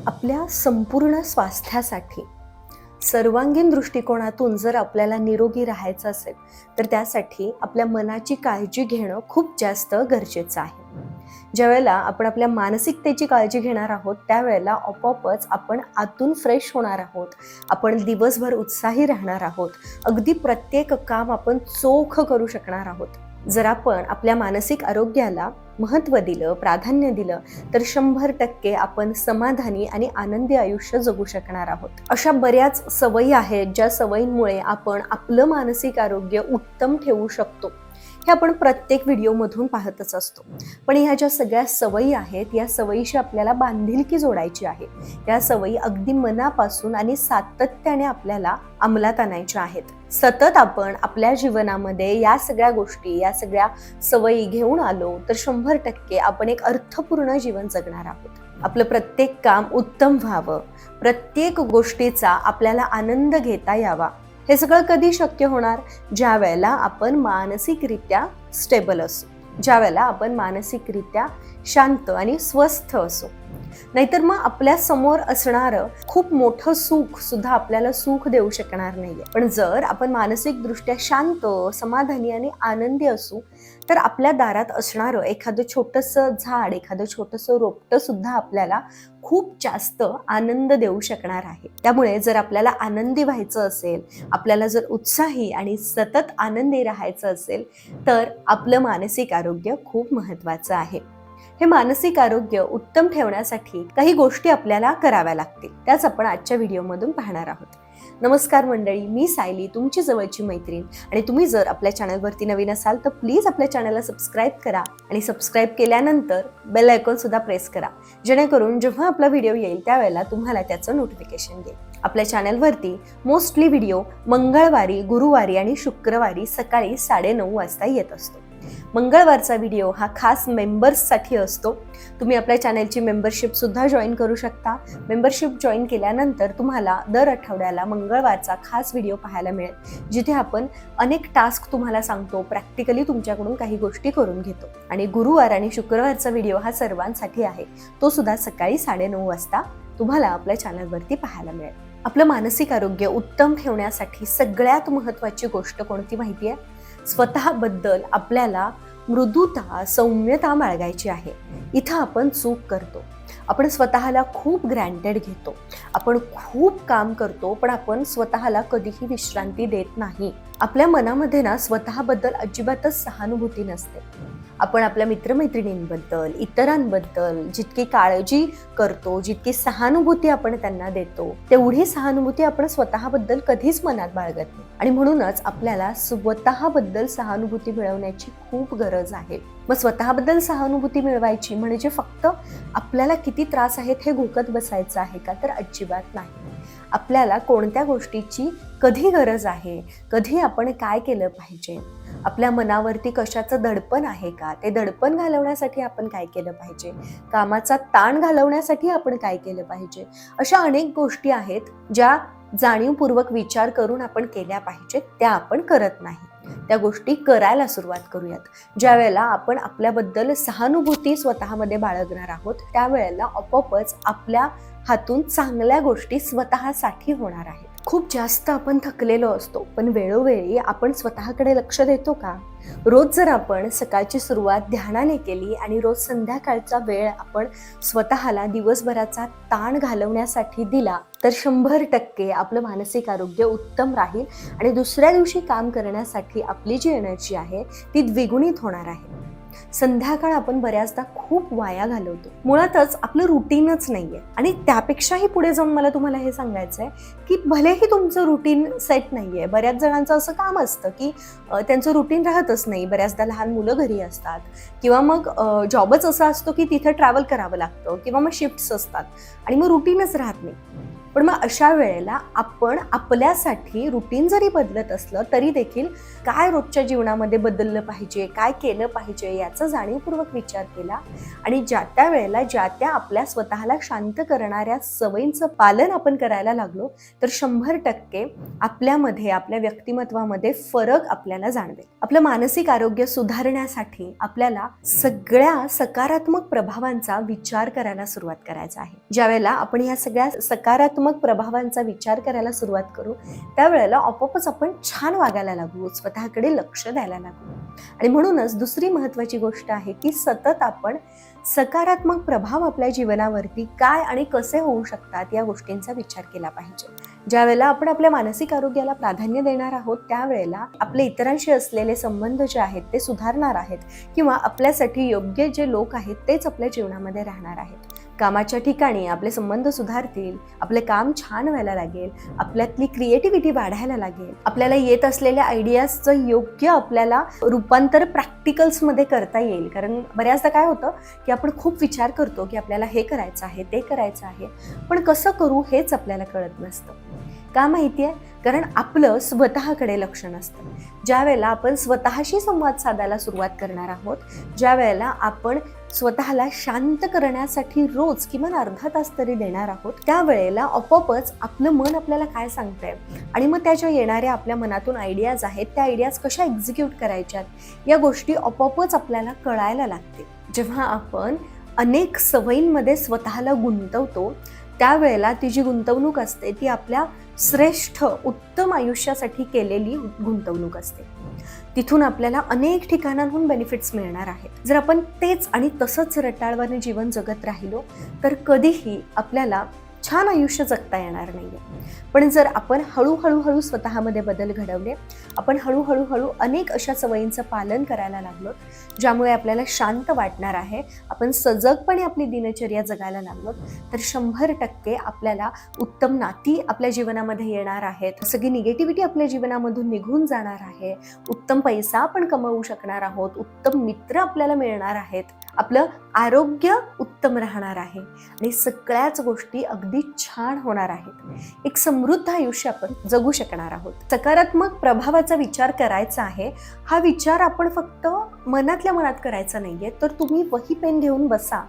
आपल्या संपूर्ण स्वास्थ्यासाठी सर्वांगीण दृष्टिकोनातून जर आपल्याला निरोगी राहायचं असेल तर त्यासाठी आपल्या मनाची काळजी घेणं खूप जास्त गरजेचं आहे. ज्यावेळेला आपण आपल्या मानसिकतेची काळजी घेणार आहोत त्यावेळेला आपोआपच आपण आतून फ्रेश होणार आहोत. आपण दिवसभर उत्साही राहणार आहोत. अगदी प्रत्येक काम आपण चोख करू शकणार आहोत. जर आपण आपल्या मानसिक आरोग्याला महत्त्व दिलं, प्राधान्य दिलं तर 100% आपण समाधानी आणि आनंदी आयुष्य जगू शकणार आहोत. अशा बऱ्याच सवयी आहेत ज्या सवयींमुळे आपण आपलं मानसिक आरोग्य उत्तम ठेवू शकतो. हे आपण प्रत्येक व्हिडिओमधून पाहतच असतो. पण ह्या ज्या सगळ्या सवयी आहेत या सवयीशी आपल्याला बांधिलकी जोडायची आहे. या सवयी अगदी मनापासून आणि सातत्याने आपल्याला अंमलात आणायच्या आहेत. सतत आपण आपल्या जीवनामध्ये या सगळ्या गोष्टी, या सगळ्या सवयी घेऊन आलो तर 100% आपण एक अर्थपूर्ण जीवन जगणार आहोत. आपलं प्रत्येक काम उत्तम व्हावं, प्रत्येक गोष्टीचा आपल्याला आनंद घेता यावा. हे सगळं कधी शक्य होणार? ज्या वेळेला आपण मानसिकरित्या स्टेबल असू, ज्या वेळेला आपण मानसिकरित्या शांत आणि स्वस्थ असू. नाहीतर मग आपल्या समोर असणारं खूप मोठं सुख सुद्धा आपल्याला सुख देऊ शकणार नाहीये. पण जर आपण मानसिक दृष्ट्या शांत, समाधानी आणि आनंदी असू तर आपल्या दारात असणारं एखादं छोटंसं झाड, एखादं छोटंसं रोपटं सुद्धा आपल्याला खूप जास्त आनंद देऊ शकणार आहे. त्यामुळे जर आपल्याला आनंदी व्हायचं असेल, आपल्याला जर उत्साही आणि सतत आनंदी राहायचं असेल तर आपलं मानसिक आरोग्य खूप महत्त्वाचं आहे. हे मानसिक आरोग्य उत्तम ठेवण्यासाठी काही गोष्टी आपल्याला कराव्या लागतील. त्याच आपण आजच्या व्हिडिओमधून पाहणार आहोत. नमस्कार मंडळी, मी सायली, तुमची जवळची मैत्रीण. आणि तुम्ही जर आपल्या चॅनलवरती नवीन असाल तर प्लीज आपल्या चॅनलला सबस्क्राईब करा आणि सबस्क्राईब केल्यानंतर बेल आयकॉन सुद्धा प्रेस करा, जेणेकरून जेव्हा आपला व्हिडिओ येईल त्यावेळेला तुम्हाला त्याचं नोटिफिकेशन येईल. आपल्या चॅनलवरती मोस्टली व्हिडिओ मंगळवारी, गुरुवारी आणि शुक्रवारी सकाळी 9:30 वाजता येत असतो. मंगळवारचा व्हिडिओ हा खास मेंबर्ससाठी असतो. तुम्ही आपल्या चॅनलची मेंबरशिप सुद्धा जॉईन करू शकता. मेंबरशिप जॉईन केल्यानंतर तुम्हाला दर आठवड्याला मंगळवारचा खास व्हिडिओ पाहायला मिळेल, जिथे आपण अनेक टास्क तुम्हाला सांगतो, प्रॅक्टिकली तुमच्याकडून काही गोष्टी करून घेतो. आणि गुरुवार आणि शुक्रवारचा व्हिडिओ हा सर्वांसाठी आहे. तो सुद्धा सकाळी 9:30 वाजता तुम्हाला आपल्या चॅनलवरती पाहायला मिळेल. आपलं मानसिक आरोग्य उत्तम ठेवण्यासाठी सगळ्यात महत्त्वाची गोष्ट कोणती माहिती आहे? स्वतःबद्दल आपल्याला मृदुता, सौम्यता बाळगायची आहे. इथं आपण चूक करतो. आपण स्वतःला खूप ग्रँटेड घेतो. आपण खूप काम करतो पण आपण स्वतःला कधीही विश्रांती देत नाही. आपल्या मनामध्ये ना स्वतःबद्दल अजिबातच सहानुभूती नसते. आपण आपल्या मित्रमैत्रिणींबद्दल, इतरांबद्दल जितकी काळजी करतो, जितकी सहानुभूती आपण त्यांना देतो, तेवढी सहानुभूती आपण स्वतःबद्दल कधीच मनात बाळगत नाही. आणि म्हणूनच आपल्याला स्वतःबद्दल सहानुभूती मिळवण्याची खूप गरज आहे. मग स्वतःबद्दल सहानुभूती मिळवायची म्हणजे फक्त आपल्याला किती त्रास आहेत हे घोकत बसायचं आहे का? तर अजिबात नाही. आपल्याला कोणत्या गोष्टीची कधी गरज आहे, कधी आपण काय केलं पाहिजे, आपल्या मनावरती कशाचं दडपण आहे का, ते दडपण घालवण्यासाठी आपण काय केलं पाहिजे, कामाचा ताण घालवण्यासाठी आपण काय केलं पाहिजे, अशा अनेक गोष्टी आहेत ज्या जाणीवपूर्वक विचार करून आपण केल्या पाहिजेत. त्या आपण करत नाही. त्या गोष्टी करायला सुरुवात करूयात. ज्या वेळेला आपण आपल्याबद्दल सहानुभूती स्वतःमध्ये बाळगणार आहोत त्यावेळेला आपोआपच आपल्या हातून चांगल्या गोष्टी स्वतःसाठी होणार आहेत. खूप जास्त आपण थकलेलो असतो पण वेळोवेळी आपण स्वतःकडे लक्ष देतो का? रोज जर आपण सकाळची सुरुवात ध्यानाने केली आणि रोज संध्याकाळचा वेळ आपण स्वतःला दिवसभराचा ताण घालवण्यासाठी दिला तर 100% आपलं मानसिक आरोग्य उत्तम राहील आणि दुसऱ्या दिवशी काम करण्यासाठी आपली जी एनर्जी आहे ती द्विगुणित होणार आहे. संध्याकाळ आपण बऱ्याचदा खूप वाया घालवतो. मुळातच आपलं रुटीनच नाहीये. आणि त्यापेक्षाही पुढे जाऊन मला तुम्हाला हे सांगायचं आहे की भलेही तुमचं रुटीन सेट नाहीये. बऱ्याच जणांचं असं काम असतं की त्यांचं रुटीन राहतच नाही. बऱ्याचदा लहान मुलं घरी असतात किंवा मग जॉबच असा असतो की तिथे ट्रॅव्हल करावं लागतं किंवा मग शिफ्ट्स असतात आणि मग रुटीनच राहत नाही. पण मग अशा वेळेला आपण आपल्यासाठी रुटीन जरी बदलत असलं तरी देखील काय रोजच्या जीवनामध्ये बदललं पाहिजे, काय केलं पाहिजे याचा जाणीवपूर्वक विचार केला आणि ज्या त्या वेळेला ज्या त्या आपल्या स्वतःला शांत करणाऱ्या सवयींचं पालन आपण करायला लागलो तर 100% आपल्यामध्ये, आपल्या व्यक्तिमत्वामध्ये फरक आपल्याला जाणवेल. आपलं मानसिक आरोग्य सुधारण्यासाठी आपल्याला सगळ्या सकारात्मक प्रभावांचा विचार करायला सुरुवात करायचा आहे. ज्यावेळेला आपण ह्या सगळ्या सकारात्मक प्रभावांचा विचार करायला सुरुवात करू त्यावेळेला आपोआपच आपण छान वागायला लागू, स्वतःकडे लक्ष द्यायला लागू. आणि म्हणूनच दुसरी महत्त्वाची गोष्ट आहे की सतत आपण सकारात्मक प्रभाव आपल्या जीवनावरती काय आणि कसे होऊ शकतात या गोष्टींचा विचार केला पाहिजे. ज्यावेळेला आपण आपल्या मानसिक आरोग्याला प्राधान्य देणार आहोत त्यावेळेला आपले इतरांशी असलेले संबंध जे आहेत ते सुधारणार आहेत किंवा आपल्यासाठी योग्य जे लोक आहेत तेच आपल्या जीवनामध्ये राहणार आहेत. कामाच्या ठिकाणी आपले संबंध सुधारतील, आपले काम छान व्हायला लागेल, आपल्यातली क्रिएटिव्हिटी वाढायला लागेल, आपल्याला येत असलेल्या आयडियाजचं योग्य आपल्याला रूपांतर प्रॅक्टिकल्समध्ये करता येईल. कारण बऱ्याचदा काय होतं की आपण खूप विचार करतो की आपल्याला हे करायचं आहे, ते करायचं आहे, पण कसं करू हेच आपल्याला कळत नसतं. का माहिती आहे? कारण आपलं स्वतःकडे लक्ष नसतं. ज्या वेळेला आपण स्वतःशी संवाद साधायला सुरुवात करणार आहोत, ज्या वेळेला आपण स्वतःला शांत करण्यासाठी रोज किमान अर्धा तास तरी देणार आहोत त्यावेळेला आपोआपच आपलं मन आपल्याला काय सांगतंय आणि मग त्याच्या येणाऱ्या आपल्या मनातून आयडियाज आहेत त्या आयडियाज कशा एक्झिक्यूट करायच्यात या गोष्टी आपोआपच आपल्याला कळायला लागते. जेव्हा आपण अनेक सवयींमध्ये स्वतःला गुंतवतो त्यावेळेला ती जी गुंतवणूक असते ती आपल्या श्रेष्ठ उत्तम आयुष्यासाठी केलेली गुंतवणूक असते. तिथून आपल्याला अनेक ठिकाणांहून बेनिफिट्स मिळणार आहेत. जर आपण तेच आणि तसंच रटाळवाने जीवन जगत राहिलो तर कधीही आपल्याला छान आयुष्य जगता येणार नाहीये. पण जर आपण हळूहळू स्वतःमध्ये बदल घडवले, आपण हळूहळू अनेक अशा सवयींचं पालन करायला लागलो ज्यामुळे आपल्याला शांत वाटणार आहे, आपण सजगपणे आपली दिनचर्या जगायला लागलो तर 100% आपल्याला उत्तम नाती आपल्या जीवनामध्ये येणार आहेत, सगळी निगेटिव्हिटी आपल्या जीवनामधून निघून जाणार आहे, उत्तम पैसा आपण कमवू शकणार आहोत, उत्तम मित्र आपल्याला मिळणार आहेत, आपलं आरोग्य उत्तम राहणार आहे आणि सगळ्याच गोष्टी अगदी छान होणार आहेत. एक समृद्ध आयुष्य आपण जगू शकणार आहोत. सकारात्मक प्रभावाचा विचार करायचा आहे. हा विचार आपण फक्त मनातल्या मनात करायचा नाहीये, तर तुम्ही वही पेन घेऊन बसा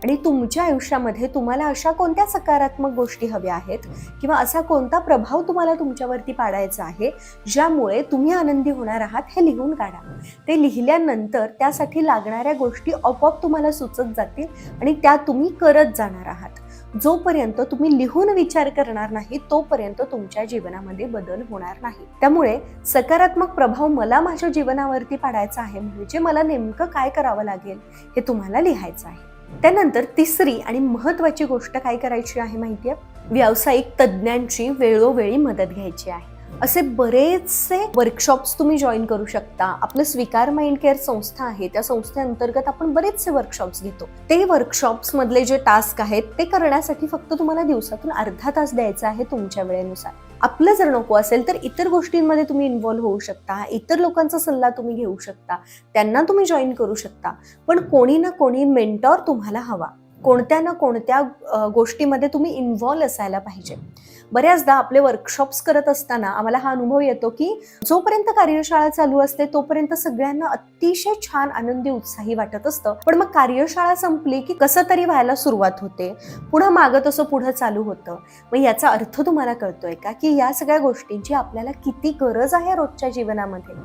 आणि तुमच्या आयुष्यामध्ये तुम्हाला अशा कोणत्या सकारात्मक गोष्टी हव्या आहेत किंवा असा कोणता प्रभाव तुम्हाला तुमच्यावरती पाडायचा आहे ज्यामुळे तुम्ही आनंदी होणार आहात हे लिहून काढा. ते लिहिल्यानंतर त्यासाठी लागणाऱ्या गोष्टी आपोआप तुम्हाला सुचत जातील आणि त्या तुम्ही करत जाणार आहात. जोपर्यंत तुम्ही लिहून विचार करणार नाही तोपर्यंत तुमच्या जीवनामध्ये बदल होणार नाही. त्यामुळे सकारात्मक प्रभाव मला माझ्या जीवनावरती पाडायचा आहे म्हणजे मला नेमकं काय करावं लागेल हे तुम्हाला लिहायचं आहे. त्यानंतर तिसरी आणि महत्त्वाची गोष्ट काय करायची आहे माहिती आहे? व्यावसायिक तज्ज्ञांची वेळोवेळी मदत घ्यायची आहे. असे बरेचसे वर्कशॉप्स तुम्ही जॉईन करू शकता. आपलं स्वीकार माइंड केअर संस्था आहे त्या संस्थेअंतर्गत आपण बरेचसे वर्कशॉप्स घेतो. ते वर्कशॉप्स मधले जे टास्क आहेत ते करण्यासाठी फक्त तुम्हाला दिवसातून अर्धा तास द्यायचा आहे तुमच्या वेळेनुसार. आपलं जर नको असेल तर इतर गोष्टींमध्ये तुम्ही इन्व्हॉल्व्ह होऊ शकता, इतर लोकांचा सल्ला तुम्ही घेऊ शकता, त्यांना तुम्ही जॉईन करू शकता. पण कोणी ना कोणी मेंटॉर तुम्हाला हवा. कोणत्या ना कोणत्या गोष्टीमध्ये तुम्ही इन्व्हॉल्व्ह असायला पाहिजे. बऱ्याचदा आपले वर्कशॉप्स करत असताना आम्हाला हा अनुभव येतो की जोपर्यंत कार्यशाळा चालू असते तोपर्यंत सगळ्यांना अतिशय छान, आनंदी, उत्साही वाटत असतं. पण मग कार्यशाळा संपली की कसं तरी व्हायला सुरुवात होते, पुढं मागं तसं पुढं चालू होतं. मग याचा अर्थ तुम्हाला कळतोय का की या सगळ्या गोष्टींची आपल्याला किती गरज आहे रोजच्या जीवनामध्ये?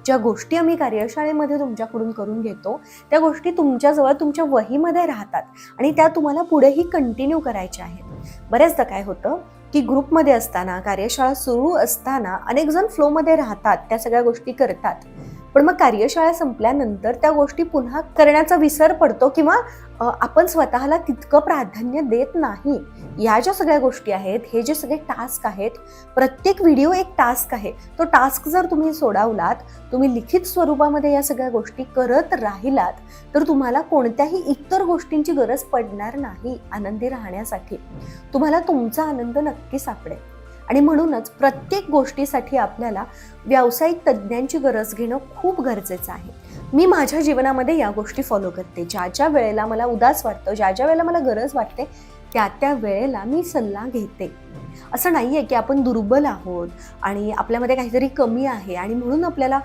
ज्या गोष्टी आम्ही कार्यशाळेमध्ये तुमच्याकडून करून घेतो त्या गोष्टी तुमच्याजवळ तुमच्या वहीमध्ये राहतात आणि त्या तुम्हाला पुढेही कंटिन्यू करायच्या आहेत. बऱ्याचदा काय होतं की ग्रुपमध्ये असताना, कार्यशाळा सुरू असताना अनेक जण फ्लोमध्ये राहतात, त्या सगळ्या गोष्टी करतात, पण मग कार्यशाळा संपल्यानंतर त्या गोष्टी पुन्हा करण्याचा विसर पडतो किंवा आपण स्वतःला तितकं प्राधान्य देत नाही. या ज्या सगळ्या गोष्टी आहेत, हे जे सगळे टास्क आहेत, प्रत्येक व्हिडिओ एक टास्क आहे. तो टास्क जर तुम्ही सोडवलात, तुम्ही लिखित स्वरूपामध्ये या सगळ्या गोष्टी करत राहिलात तर तुम्हाला कोणत्याही इतर गोष्टींची गरज पडणार नाही. आनंदी राहण्यासाठी तुम्हाला तुमचा आनंद नक्की सापडेल. आणि म्हणूनच प्रत्येक गोष्टीसाठी आपल्याला व्यावसायिक तज्ज्ञांची गरज घेणं खूप गरजेचं आहे. मी माझ्या जीवनामध्ये या गोष्टी फॉलो करते. ज्या वेळेला मला उदास वाटतं, ज्या वेळेला मला गरज वाटते त्या वेळेला मी सल्ला घेते. असं नाही आहे की आपण दुर्बल आहोत आणि आपल्यामध्ये काहीतरी कमी आहे आणि म्हणून आपल्याला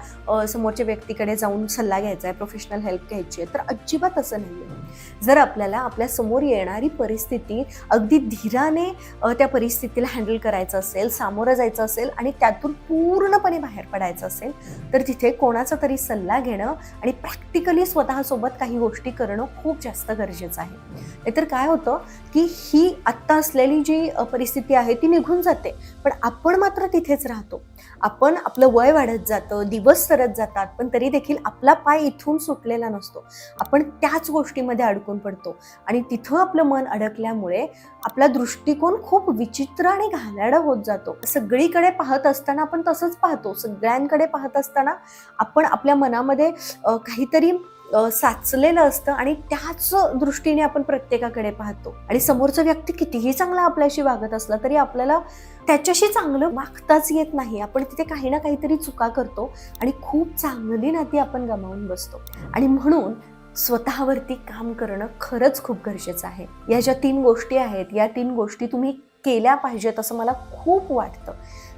समोरच्या व्यक्तीकडे जाऊन सल्ला घ्यायचा आहे, प्रोफेशनल हेल्प घ्यायची आहे. तर अजिबात असं नाही आहे. जर आपल्याला आपल्या समोर येणारी परिस्थिती अगदी धीराने त्या परिस्थितीला हँडल करायचं असेल, सामोरं जायचं असेल आणि त्यातून पूर्णपणे बाहेर पडायचं असेल, तर तिथे कोणाचा तरी सल्ला घेणं आणि प्रॅक्टिकली स्वतःसोबत काही गोष्टी करणं खूप जास्त गरजेचं आहे. नाहीतर काय होतं की ही आत्ता असलेली जी परिस्थिती आहे ती निघून जाते, पण आपण मात्र तिथेच राहतो. आपण आपलं वय वाढत जातं, दिवस सरत जातात, पण तरी देखील आपला पाय इथून सुटलेला नसतो. आपण त्याच गोष्टीमध्ये अडकून पडतो आणि तिथं आपलं मन अडकल्यामुळे आपला दृष्टिकोन खूप विचित्र आणि घाणेरडा होत जातो. सगळीकडे पाहत असताना आपण तसंच पाहतो, सगळ्यांकडे पाहत असताना आपण आपल्या मनामध्ये काहीतरी साचलेलं असतं आणि त्याच दृष्टीने आपण प्रत्येकाकडे पाहतो. आणि समोरचा व्यक्ती कितीही चांगला आपल्याशी वागत असला तरी आपल्याला त्याच्याशी चांगलं वागताच येत नाही. आपण तिथे काही ना काहीतरी चुका करतो आणि खूप चांगली नाती आपण गमावून बसतो. आणि म्हणून स्वतःवरती काम करणं खरंच खूप गरजेचं आहे. या ज्या 3 गोष्टी आहेत, या 3 गोष्टी तुम्ही केल्या पाहिजेत असं मला खूप वाटतं.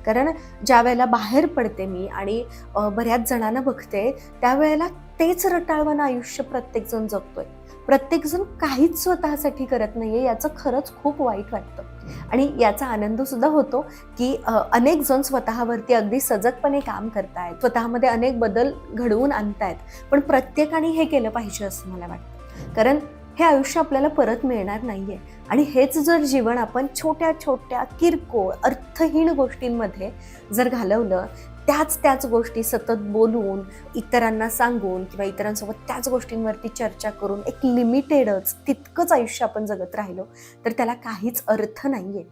कारण ज्या वेळेला बाहेर पडते मी आणि बऱ्याच जणांना बघते, त्यावेळेला तेच रटाळवाणं आयुष्य प्रत्येकजण जगतोय. प्रत्येकजण काहीच स्वतःसाठी करत नाहीये, याचं खरंच खूप वाईट वाटतं. आणि याचा आनंद सुद्धा होतो की अनेक जण स्वतःवरती अगदी सजगपणे काम करतायत, स्वतःमध्ये अनेक बदल घडवून आणतायत. पण प्रत्येकाने हे केलं पाहिजे असं मला वाटतं. कारण हे आयुष्य आपल्याला परत मिळणार नाहीये आणि हेच जर जीवन आपण छोट्या छोट्या किरकोळ अर्थहीन गोष्टींमध्ये जर घालवलं, त्याच गोष्टी सतत बोलून, इतरांना सांगून किंवा इतरांसोबत त्याच गोष्टींवरती चर्चा करून एक लिमिटेडच तितकंच आयुष्य आपण जगत राहिलो तर त्याला काहीच अर्थ नाहीये.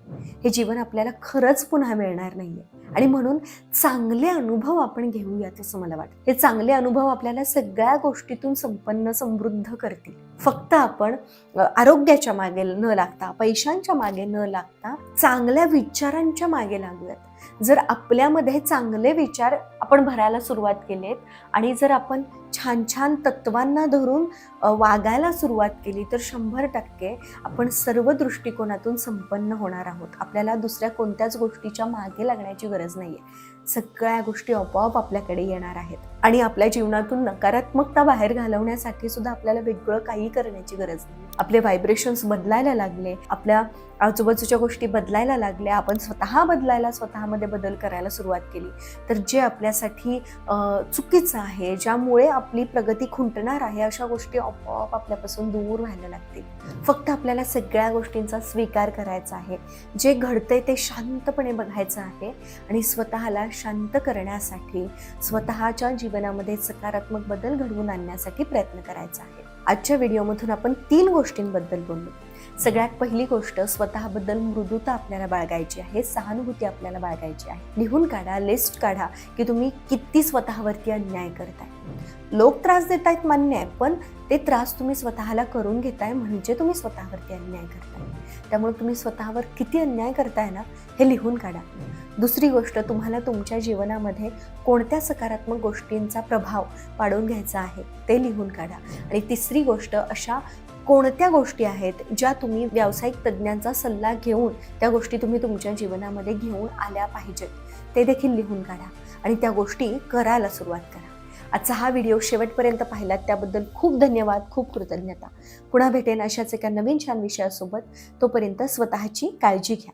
हे जीवन आपल्याला खरंच पुन्हा मिळणार नाहीये. आणि म्हणून चांगले अनुभव आपण घेऊयात असं मला वाटतं. हे चांगले अनुभव आपल्याला सगळ्या गोष्टीतून संपन्न समृद्ध करतील. फक्त आपण आरोग्याच्या मागे न लागता, पैशांच्या मागे न लागता चांगल्या विचारांच्या मागे लागूयात. जर आपल्यामध्ये चांगले विचार आपण भरायला सुरुवात केलेत आणि जर आपण छान छान तत्वांना धरून वागायला सुरुवात केली तर 100% आपण सर्व दृष्टिकोनातून संपन्न होणार आहोत. आपल्याला दुसऱ्या कोणत्याच गोष्टीच्या मागे लागण्याची गरज नाहीये. सगळ्या गोष्टी आपोआप आपल्याकडे येणार आहेत आणि आपल्या जीवनातून नकारात्मकता बाहेर घालवण्यासाठी सुद्धा आपल्याला वेगळं काही करण्याची गरज नाही. आपले व्हायब्रेशन्स बदलायला लागले, आपल्या आजूबाजूच्या गोष्टी बदलायला लागल्या, आपण स्वतः बदलायला, स्वतःमध्ये बदल करायला सुरुवात केली तर जे आपल्यासाठी चुकीचं आहे, ज्यामुळे आपली प्रगती खुंटणार आहे, अशा गोष्टी आपोआप आपल्यापासून दूर व्हायला लागतील. फक्त आपल्याला सगळ्या गोष्टींचा स्वीकार करायचा आहे. जे घडतंय ते शांतपणे बघायचं आहे आणि स्वतःला शांत करण्यासाठी, स्वतःच्या जीवनामध्ये सकारात्मक बदल घडवून आणण्यासाठी प्रयत्न करायचा आहे. आजच्या व्हिडिओमधून आपण 3 गोष्टींबद्दल बोललो. सगळ्यात पहिली गोष्ट, स्वतःबद्दल मृदुता आपल्याला बाळगायची आहे, सहानुभूती आपल्याला बाळगायची आहे. लिहून काढा, लिस्ट काढा की तुम्ही किती स्वतःवरती अन्याय करताय. लोक त्रास देत आहेत मान्य आहे, पण ते त्रास तुम्ही स्वतःला करून घेताय म्हणजे तुम्ही स्वतःवरती अन्याय करताय. त्यामुळे तुम्ही स्वतःवर किती अन्याय करताय ना, हे लिहून काढा. दुसरी गोष्ट, तुम्हाला तुमच्या जीवनामध्ये कोणत्या सकारात्मक गोष्टींचा प्रभाव पाडून घ्यायचा आहे ते लिहून काढा. आणि तिसरी गोष्ट, अशा कोणत्या गोष्टी आहेत ज्या तुम्ही व्यावसायिक तज्ज्ञांचा सल्ला घेऊन त्या गोष्टी तुम्ही तुमच्या जीवनामध्ये घेऊन आल्या पाहिजेत ते देखील लिहून काढा आणि त्या गोष्टी करायला सुरुवात करा. आजचा हा व्हिडिओ शेवटपर्यंत पाहिलात त्याबद्दल खूप धन्यवाद, खूप कृतज्ञता. पुन्हा भेटेन अशाच एका नवीन छान विषयासोबत. तोपर्यंत स्वतःची काळजी घ्या.